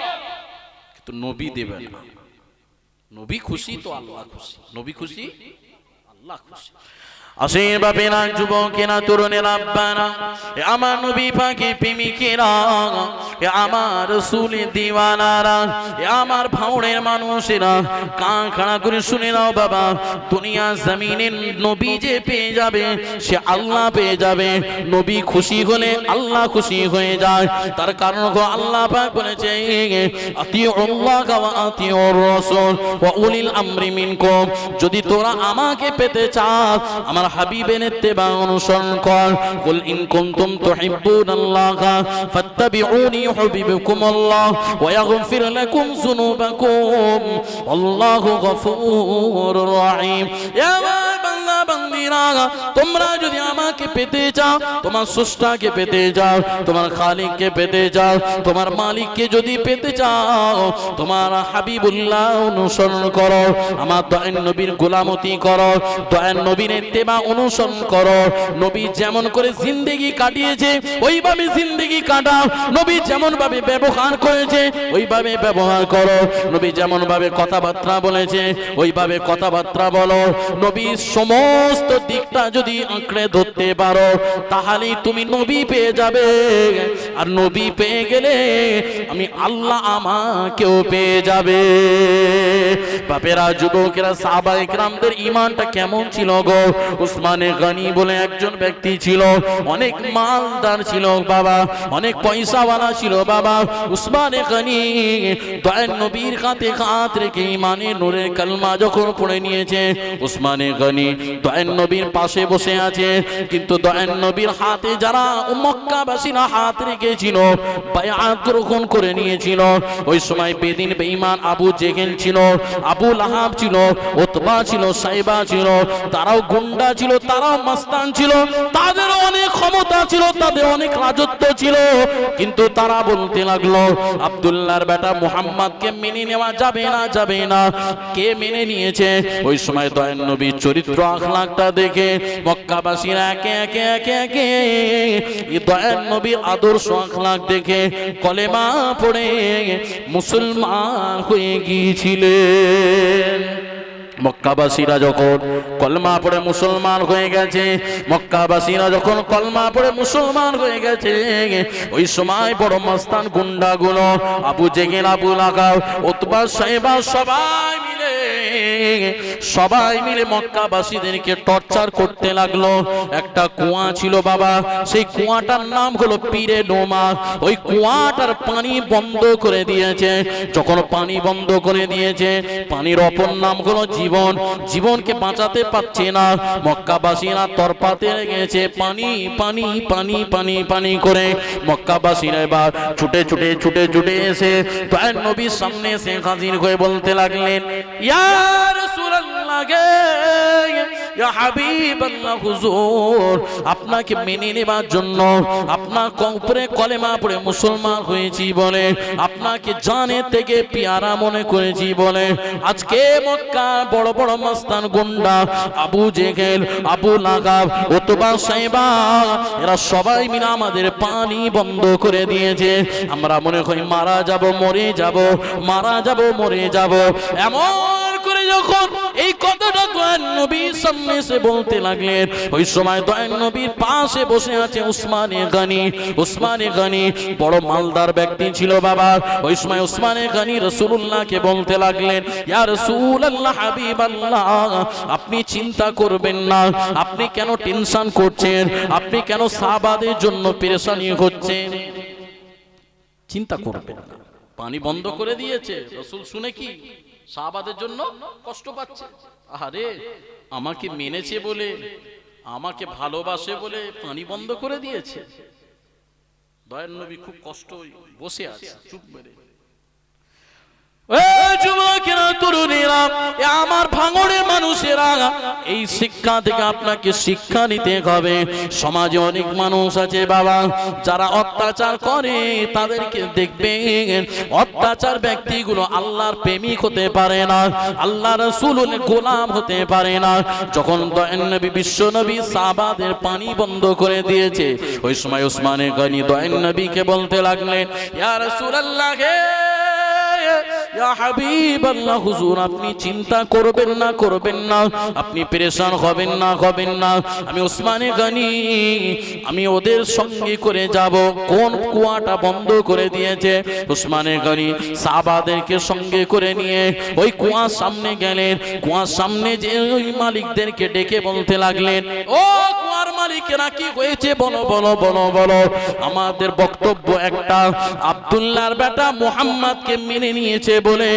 Speaker 1: কিন্তু নবী দেবে না। নবী খুশি তো আল্লাহ খুশি, নবী খুশি আল্লাহ খুশি। আসেন বাপেরা, যুবকেরা, তরুণেরা, আব্বারা, আমার নবী পাকের প্রেমিকেরা, আমার রাসূলের দিওয়ানারা, আমার ভাউড়ের মানুষেরা, কান খাড়া করে শুনে নাও বাবা, দুনিয়া জমিনের নবী যে পেয়ে যাবে সে আল্লাহ পেয়ে যাবে। নবী খুশি হলে আল্লাহ খুশি হয়ে যায়। তার কারণ আল্লাহ পাক বলেছে, আতিউল্লাহ ওয়া আতিউর রাসূল ওয়া উলিল আমরি মিনকুম। যদি তোরা আমাকে পেতে চাস, আমার হাবিবের ইত্তেবা অনুসরণ কর। কুল ইন কুনতুম তুহিব্বুনাল্লাহ ফাত্তাবিউনি ইউহিব্বুকুমুল্লাহ ওয়া ইয়াগফির লাকুম যুনুবাকুম আল্লাহু গফুরুর রহিম। ইয়া বান্দা বান্দিরা, তোমরা যদি আমাকে পেতে চাও, তোমার স্রষ্টাকে পেতে চাও, তোমার খালিককে পেতে চাও, তোমার মালিককে যদি পেতে চাও, তোমার হাবিবুল্লাহ অনুসরণ করো, আমার দয়ার নবীর গোলামতি করো, দয়ার নবীর ইত্তেবা অনুসরণ করো। নবী যেমন করে জিন্দেগি কাটিয়েছে ওইভাবে জিন্দেগি কাটাও। নবী যেমন ভাবে ব্যবহার করেছে ওইভাবে ব্যবহার করো। নবী যেমন ভাবে কথাবার্তা বলেছে ওইভাবে কথাবার্তা বলো। নবীর সমস্ত দিকটা যদি আঁকড়ে ধরতে পারো তাহলেই তুমি নবী পেয়ে যাবে। আর নবী পেয়ে গেলে আমি আল্লাহ আমাকেও পেয়ে যাবে। বাপেরা, যুবকেরা, সাহাবায়ে কেরামদের ঈমানটা কেমন ছিল গো? উসমানে গনি বলে একজন ব্যক্তি ছিল, অনেক মালদার ছিল বাবা, অনেক পয়সাওয়ালা ছিল বাবা। উসমানে গনি দয়ার নবীর কাঁধে হাত রেখে ঈমানের নূরের কালমা যখন পড়ে নিয়েছে, উসমানে গনি দয়ার নবীর পাশে বসে আছে, কিন্তু দয়ার নবীর হাতে যারা মক্কাবাসীরা হাত রেখেছিল, বায়াত গ্রহণ করে নিয়েছিল, ওই সময় বেদিন বেঈমান আবু জেহেল ছিল, আবু লাহাব ছিল, উতবা ছিল, সাইবা ছিল, তারাও গুন্ডা ছিল, তারাও মাস্তান ছিল, তাদেরও অনেক ক্ষমতা ছিল, তাদের অনেক রাজত্ব ছিল, কিন্তু তারা বলতে লাগলো আব্দুল্লাহর বেটা মুহাম্মদকে মেনে নেওয়া যাবে না, যাবে না। কে মেনে নিয়েছে? ওই সময় দয়ার নবীর চরিত্র আখলাকটা দেখে মক্কাবাসীরা একে একে একে একে এই দয়ার নবীর আদর্শ আখলাক দেখে কলেমা পড়ে মুসলমান হয়ে গিয়েছিলেন। মক্কাবাসীরা যখন কলমা পড়ে মুসলমান হয়ে গেছে, মক্কাবাসীরা যখন কলমা পড়ে মুসলমান হয়ে গেছে, ওই সময় বড় মস্তান গুন্ডাগুলো আবু জেহেল, আবু লাহাব, উতবা, সাইবা সবাই মিলে মক্কাবাসীদেরকে টর্চার করতে লাগলো। একটা কুয়া ছিল বাবা, সেই কুয়াটার নাম হলো পীরে নোমা। ওই কুয়াটার পানি বন্ধ করে দিয়েছে। যখন পানি বন্ধ করে দিয়েছে, পানির অপর নাম হলো জীবন। জীবনকে বাঁচাতে পারছে না, মক্কাবাসীরা তরপাতে লেগেছে, পানি পানি পানি পানি পানি করে। মক্কাবাসীরা এবার ছুটে ছুটে ছুটে ছুটে এসে দয়ার নবীর সামনে এসে হাজির হয়ে বলতে লাগলেন, ইয়া রাসূলুল্লাহ গে, ইয়া হাবিবাল্লাহ, হুজুর আপনাকে মেনে নেবার জন্য, আপনার উপরে কলেমা পড়ে মুসলমান হয়েছি বলে, আপনাকে জানে থেকে পিয়ারা মনে করেছি বলে, আজকে মক্কা বড় বড় মস্তান গুন্ডা আবু জেহেল, আবু লাহাব, উতবা, সাইবা এরা সবাই মিলে আমাদের পানি বন্ধ করে দিয়েছে। আমরা মনে করি মারা যাব, মরে যাব, মারা যাব, মরে যাব। এমন করে যখন এই কথাটা দয়ার নবীর সামনে এসে বলতে লাগলেন, ওই সময় দয়ার নবীর পাশে বসে আছে উসমানে গনি। উসমানে গনি বড় মালদার ব্যক্তি ছিল বাবা। ওই সময় উসমানে গনি রাসূলুল্লাহকে বলতে লাগলেন, ইয়া রাসূলুল্লাহ, হাবিবাল্লাহ, আপনি চিন্তা করবেন না, আপনি কেন টেনশন করছেন, আপনি কেন সাহাবাদের জন্য পেরেশানি হচ্ছেন, চিন্তা করবেন না। পানি বন্ধ করে দিয়েছে, রাসূল শুনে কি সাহাবাদের জন্য কষ্ট পাচ্ছে। আরে আমাকে মেনেছে বলে, আমাকে ভালোবাসে বলে পানি বন্ধ করে দিয়েছে। দয়ার নবী খুব কষ্ট বসে আছে চুপ মেরে। যুবকেরা, তরুণীরা, আমার ভাঙড়ের মানুষেরা, এই শিক্ষা থেকে আপনাকে শিক্ষা নিতে হবে। সমাজে অনেক মানুষ আছে বাবা, যারা অত্যাচার করে, তাদেরকে দেখবেন অত্যাচার ব্যক্তিগুলো আল্লাহর প্রেমিক হতে পারে না, আল্লাহ রাসূলের গোলাম হতে পারে না। যখন দয়ার নবী, বিশ্ব নবী সাহাবাদের পানি বন্ধ করে দিয়েছে, ওই সময় উসমানে গনি দয়ার নবীকে বলতে লাগলেন, ইয়া রাসূলুল্লাহ, ইয়া হাবিবাল্লাহ, হুজুর আপনি চিন্তা করবেন না, করবেন না, আপনি পেরেশান হবেন না, হবেন না। আমি উসমানে গনি, আমি ওদের সঙ্গে করে যাব। কোন কুয়াটা বন্ধ করে দিয়েছে? উসমানে গনি সাহাবাদেরকে সঙ্গে করে নিয়ে ওই কুয়ার সামনে গেলেন। কুয়ার সামনে যে ওই মালিকদেরকে ডেকে বলতে লাগলেন, ও কুয়ার মালিকেরা, কি হয়েছে বলো বলো বলো বলো। আমাদের বক্তব্য একটা, আব্দুল্লাহর বেটা মুহাম্মদকে মেনে নিয়েছে বলে,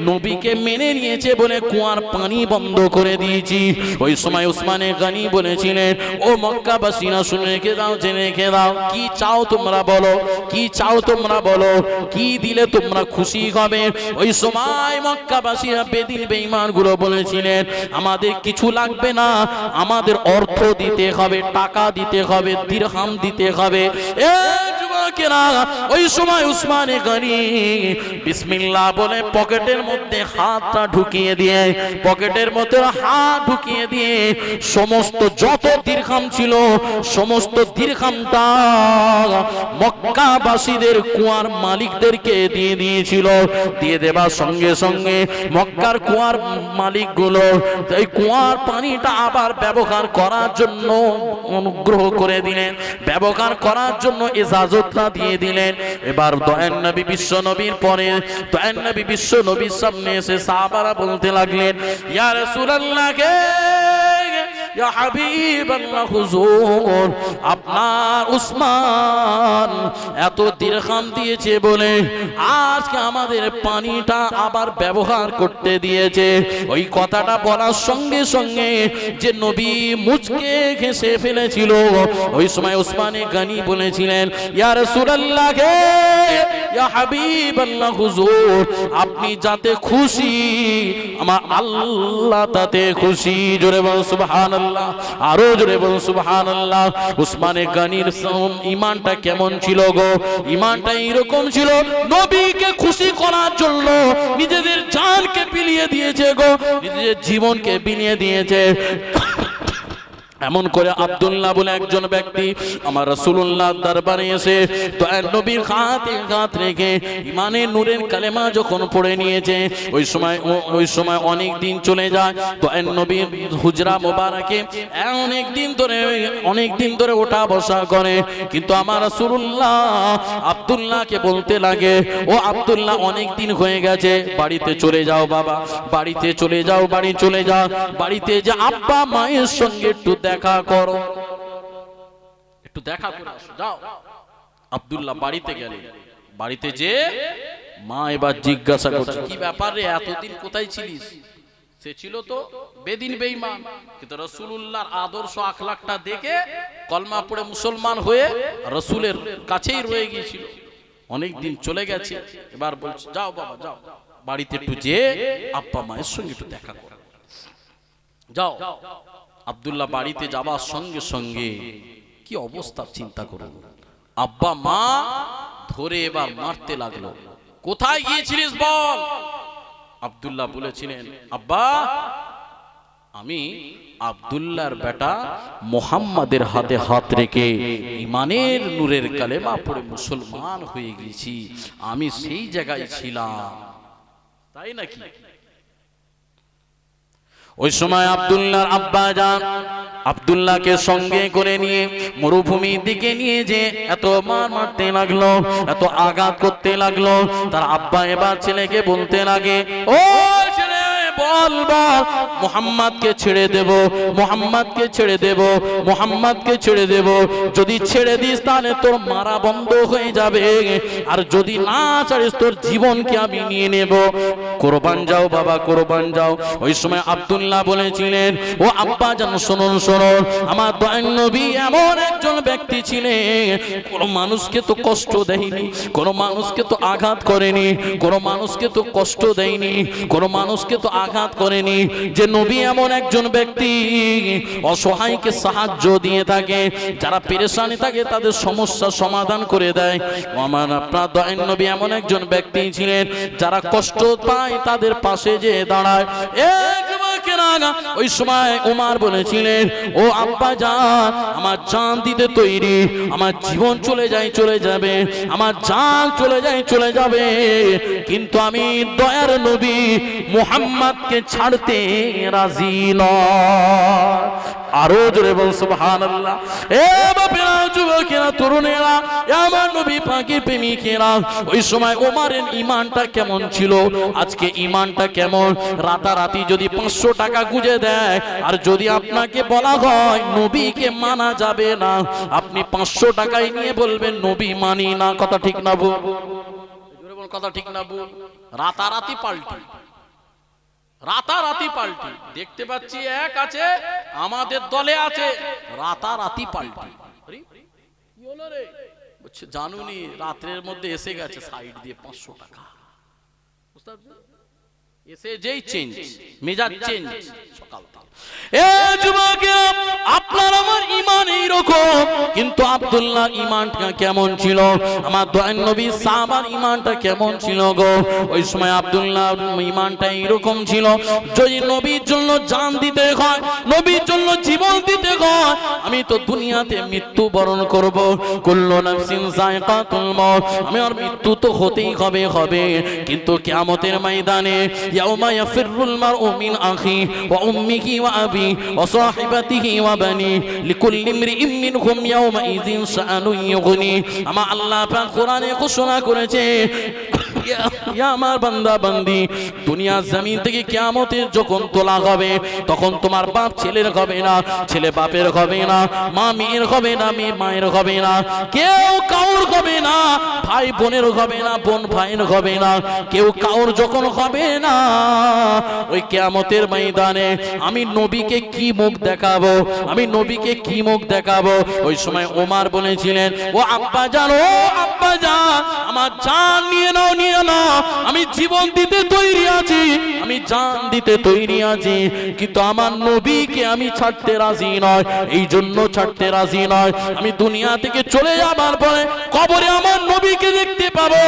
Speaker 1: নবীকে মেনে নিয়েছে বলে কুয়ার পানি বন্ধ করে দিয়েছি। ওই সময় উসমানে গনি বলেছিলেন, ও মক্কাবাসীরা শুনে রেখে দাও, জেনে রেখে দাও, কি চাও তোমরা বলো, কি চাও তোমরা বলো, কি দিলে তোমরা খুশি হবে। ওই সময় মক্কাবাসীরা বেদিন বেঈমান গুলো বলেছিলেন, আমাদের কিছু লাগবে না, আমাদের অর্থ দিতে হবে, টাকা দিতে হবে, দিরহাম দিতে হবে। ওই সময় উসমানে গনি বিসমিল্লাহ বলে পকেটের মধ্যে হাতটা ঢুকিয়ে দিয়ে, পকেটের মধ্যে হাত ঢুকিয়ে দিয়ে সমস্ত যত দিরহাম ছিল, সমস্ত দিরহামটা মক্কাবাসীদের কুয়ার মালিকদেরকে দিয়ে দিয়েছিল। দিয়ে দেবার সঙ্গে সঙ্গে মক্কার কুয়ার মালিকগুলো এই কুয়ার পানিটা আবার ব্যবহার করার জন্য অনুগ্রহ করে দিলেন, ব্যবহার করার জন্য ইজাজতটা দিয়ে দিলেন। এবার দয়ার নবী, বিশ্ব নবীর পরে দয়ার নবী বিশ্ব নবীর সামনে এসে সাহাবারা বলতে লাগলেন, ইয়া রাসূলুল্লাহ, ইয়া হাবিবাল্লাহ, হুজুর আপনার উসমান এত দিরহাম দিয়েছে বলে আজকে আমাদের পানিটা আবার ব্যবহার করতে দিয়েছে। ওই কথাটা বলার সঙ্গে সঙ্গে যে নবী মুচকে ঘেঁষে ফেলেছিল, ওই সময় উসমানে গনি বলেছিলেন, ইয়া রাসূলুল্লাহ, ইয়া হাবিবাল্লাহ, হুজুর আপনি যাতে খুশি, আমার আল্লাহ তাতে খুশি। জোরে বল সুবহানাল্লাহ। সুবহানাল্লাহ, আরো জোরে বলুন সুবহানাল্লাহ। উসমানে গনির ঈমানটা কেমন ছিল গো? ঈমানটা এরকম ছিল, নবীকে খুশি করার জন্য নিজেদের জানকে বিলিয়ে দিয়েছে গো, নিজেদের জীবনকে বিলিয়ে দিয়েছে। এমন করে আব্দুল্লাহ বলে একজন ব্যক্তি আমার রাসূলুল্লাহ দরবারে এসে দয়ার নবীর হাতে হাত রেখে ইমানের নূরের কালেমা যখন পড়ে নিয়েছে, ওই সময় অনেক দিন চলে যায়। দয়ার নবীর হুজরা মোবারকে অনেক দিন ধরে ওঠা বসা করে, কিন্তু আমার রাসূলুল্লাহ আব্দুল্লাহকে বলতে লাগে, ও আব্দুল্লাহ অনেক দিন হয়ে গেছে, বাড়িতে চলে যাও বাবা, বাড়িতে চলে যাও, বাড়ি চলে যাও, বাড়িতে যে আব্বা মায়ের সঙ্গে একটু দেখা করো, একটু দেখা করে আসো, যাও। আব্দুল্লাহ বাড়িতে গেলেন, বাড়িতে যে মা এবার জিজ্ঞাসা করছে, কি ব্যাপার রে, এতদিন কোথায় ছিলিস? সে ছিল তো বেদিন বেঈমান, কিন্তু রাসূলুল্লাহর আদর্শ আখলাকটা দেখে কলমা পড়ে মুসলমান হয়ে রাসূলের কাছেই রয়ে গিয়েছিল, অনেক দিন চলে গেছে। এবার বলছে, যাও বাবা যাও, বাড়িতে একটু যে আব্বা মায়ের সঙ্গে একটু দেখা করো, যাও। আব্দুল্লাহ বাড়িতে যাবার সঙ্গে সঙ্গে কি অবস্থা চিন্তা করুন, আব্বা মা ধরে এবার মারতে লাগলো। কোথায় গিয়েছিলিস বল? আব্দুল্লাহ বলেছিলেন, আব্বা আমি আব্দুল্লাহর বেটা মুহাম্মাদের হাতে হাত রেখে ঈমানের নূরের কালেমা পড়ে মুসলমান হয়ে গেছি, আমি সেই জায়গায় ছিলাম। তাই নাকি? ওই সময় আব্দুল্লাহর আব্বা যান আব্দুল্লাহকে সঙ্গে করে নিয়ে মরুভূমির দিকে নিয়ে যে এত মারতে লাগলো, এত আঘাত করতে লাগলো। তার আব্বা এবার ছেলেকে বলতে লাগে, ও ছেলে বল বল, মুহাম্মাদকে ছেড়ে দেব, মুহাম্মাদকে ছেড়ে দেব, মুহাম্মাদকে ছেড়ে দেব। যদি ছেড়ে দিস তাহলে তোর মারা বন্ধ হয়ে যাবে, আর যদি না ছাড়িস তোর জীবনকে আমি নিয়ে নেব। কোরবান যাও বাবা, কোরবান যাও। ওই সময় আব্দুল্লাহ বলেছিলেন, ও আব্বা জান শুনুন শুনুন, আমার দয়ার নবী এমন একজন ব্যক্তি ছিলেন, কোন মানুষকে তো কষ্ট দেয়নি, কোন মানুষকে তো আঘাত করেনি, কোন মানুষকে তো কষ্ট দেয়নি, কোন মানুষকে তো আঘাত করেনি। যে নবী এমন একজন ব্যক্তি অসহায়কে সাহায্য দিয়ে থাকে, যারা পেরেশানি থাকে তাদের সমস্যা সমাধান করে দেয়। আমার আপনার দয়ার নবী এমন একজন ব্যক্তি ছিলেন, যারা কষ্ট পায় তাদের পাশে যে দাঁড়ায়। ওই সময় উমার বলেছিলেন, ও আব্বা জান আমার জান দিতে তৈরি, আমার জীবন চলে যায় চলে যাবে, আমার জান চলে যায় চলে যাবে, কিন্তু আমি দয়ার নবী মুহাম্মদকে ছাড়তে রাজি নয়। আরো জোরে বল সুবহানাল্লাহ। এ বাপেরা, যুবকেরা, তরুণেরা, আমার নবী পাকের প্রেমিকেরা, ওই সময় ওমরের ঈমানটা কেমন ছিল, আজকে ঈমানটা কেমন? রাতারাতি যদি 500 টাকা গুঁজে দেয়, আর যদি আপনাকে বলা হয় নবীকে মানা যাবে না, আপনি 500 টাকাই নিয়ে বলবেন নবী মানি না। কথা ঠিক না বল? কথা ঠিক না বল? রাতারাতি পাল্টি, রাতারাতি পাল্টি। দেখতে পাচ্ছি এক আছে আমাদের দলে আছে, রাতারাতি পাল্টি। কি হলো রে? বলছে জানুনি রাতের মধ্যে এসে গেছে সাইড দিয়ে 500 টাকা। বুঝতে পারছেন? এসে যেই চেঞ্জ, মেজাজ চেঞ্জ সকাল। এ যুবকেরা, আপনার আমার ঈমান এইরকম, কিন্তু আব্দুল্লাহ ঈমানটা কেমন ছিল? আমার দয়ার নবী সাহাবার ঈমানটা কেমন ছিল গো? ওই সময় আব্দুল্লাহ ঈমানটা এইরকম ছিল, যদি নবীর জন্য জান দিতে হয়, নবীর জন্য জীবন দিতে হয়, আমি তো দুনিয়াতে মৃত্যু বরণ করব, কুল্লু নাফসিন যায়কাতুল মউত, আমার মৃত্যু তো হতেই হবে, কিন্তু কিয়ামতের ময়দানে ইয়াউমা ইয়াফিরুল মারউ মিন আখি ওয়া উম্মিহি ওয়া আবি ওয়া সাহিবাতিহি ওয়া বানি লিকুল্লি ইমরিইম মিনহুম ইয়াউমাইযিন শাআনুন ইউগনি। আমার আল্লাহ পাক কোরআনে ঘোষণা করেছে, আমার বান্দা বান্দি, দুনিয়া জমিন থেকে কিয়ামতের যখন তোলা হবে, তখন তোমার বাপ ছেলের হবে না, ছেলে বাপের হবে না, মা মেয়ের হবে না, মেয়ে মায়ের হবে না, কেউ কাউর হবে না, ভাই বোনের হবে না, বোন ভাইয়ের হবে না, কেউ কাউর যখন হবে না, ওই কিয়ামতের ময়দানে আমি নবীকে কি মুখ দেখাবো, আমি নবীকে কি মুখ দেখাবো? ওই সময় ওমর বলেছিলেন, ও আব্বা জান, ও আব্বা জান, আমার জান নিয়ে নাও, নিয়ে না, আমি জীবন দিতে তৈরি আছি, আমি জান দিতে তৈরি আছি, কিন্তু আমার নবীকে আমি ছাড়তে রাজি নয়। এই জন্য ছাড়তে রাজি নয়, আমি দুনিয়া থেকে চলে যাবার পরে কবরে আমার নবীকে দেখতে পাবো,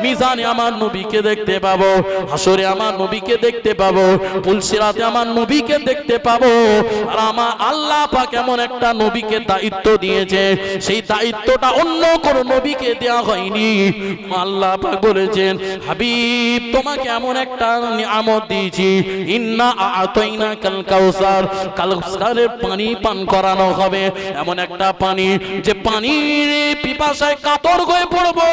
Speaker 1: মিজানে আমার নবীকে দেখতে পাবো, হাসরে আমার নবীকে দেখতে পাবো, পুলসিরাতে আমার নবীকে দেখতে পাবো। আর আমার আল্লাহ পাক এমন একটা নবীকে দায়িত্ব দিয়েছে, সেই দায়িত্বটা অন্য কোন নবীকে দেয়া হয়নি। আল্লাহ পাক বলেছেন, হাবিব তোমাকে এমন একটা নিয়ামত দিয়েছি, ইন্না আ'তাইনাকাল কাউসার, কাউসারের পানি পান করানো হবে, এমন একটা পানি যে পানির পিপাসায় কাতর হয়ে পড়বো,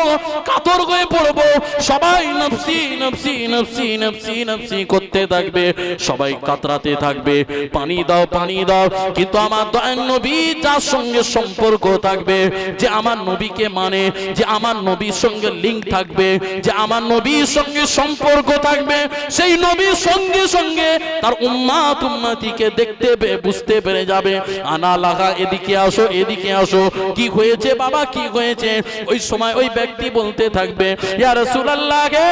Speaker 1: কাতর হয়ে পড়বো, সবাই নফসি নফসি নফসি নফসি নফসি করতে থাকবে, সবাই কাতরাতে থাকবে, পানি দাও পানি দাও। কিন্তু আমার দয়ার নবী যার সঙ্গে সম্পর্ক থাকবে, যে আমার নবীকে মানে, যে আমার নবীর সঙ্গে লিঙ্ক থাকবে, যে আমার নবীর সঙ্গে সম্পর্ক থাকবে, সেই নবীর সঙ্গে সঙ্গে তার উম্মাত উম্মতিকে দেখতে বুঝতে পেরে যাবে। আনা লাগা, এদিকে আসো এদিকে আসো, কি হয়েছে বাবা কি হয়েছে? ওই সময় ওই ব্যক্তি বলতে থাকবে, ইয়া রাসূলুল্লাহ গে,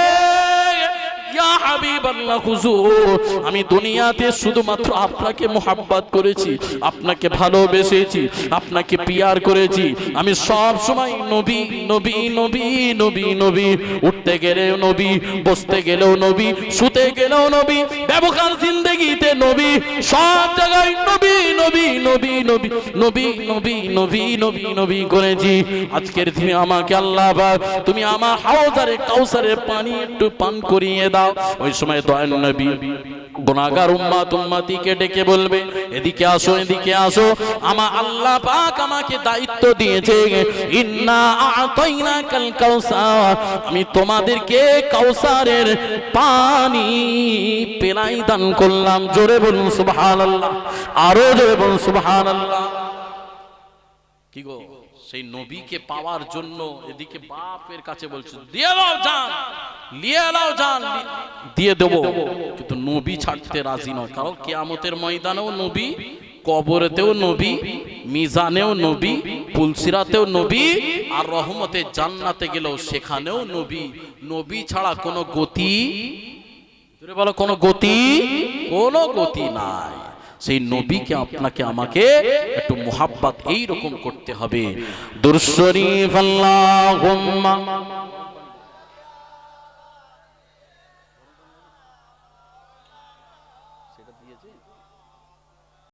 Speaker 1: ইয়া হাবিবাল্লাহ হুজুর, আমি দুনিয়াতে শুধুমাত্র আপনাকে মোহাব্বত করেছি, আপনাকে ভালোবেসেছি, আপনাকে পিয়ার করেছি, আমি সব সময় নবী নবী নবী নবী নবী, উঠতে গেলেও নবী, বসতে গেলেও নবী, শুতে গেলেও নবী, ব্যবহার জিন্দেগিতে নবী, সব জায়গায় নবী নবী নবী নবী নবী নবী নবী নবী নবী করেছি। আজকের দিনে আমাকে আল্লাহ পাক তুমি আমার হাওজারে কাউসারের পানি একটু পান করিয়ে দাও। ওই সময় দয়াল নবী গুনাহগার উম্মত উম্মতিকে ডেকে বলবে, এদিকে আসো এদিকে আসো, আমার আল্লাহ পাক আমাকে দায়িত্ব দিয়েছে, ইন্না আ'তাইনাকাল কাউসার, আমি তোমাদেরকে কাউসারের পানি পেলাই দান করলাম। জোরে বলুন সুবহানাল্লাহ, আরো জোরে বলুন সুবহানাল্লাহ। কি গো, সেই নবীকে পাওয়ার জন্য এদিকে বাপের কাছে বলছে, দিয়ে দাও জান, লিয়ে নাও জান, দিয়ে দেবো, কিন্তু নবী ছাড়তে রাজি নয়। কারণ কিয়ামতের ময়দানেও নবী, কবরেতেও নবী, মিজানেও নবী, পুলসিরাতেও নবী, আর রহমতে জান্নাতে গেলেও সেখানেও নবী। নবী ছাড়া কোনো গতি, বলো কোনো গতি, কোনো গতি নাই। সেই নবীকে আপনাকে আমাকে একটু মুহাব্বত এইরকম করতে হবে। দুরূদ শরীফ আল্লাহুম্মা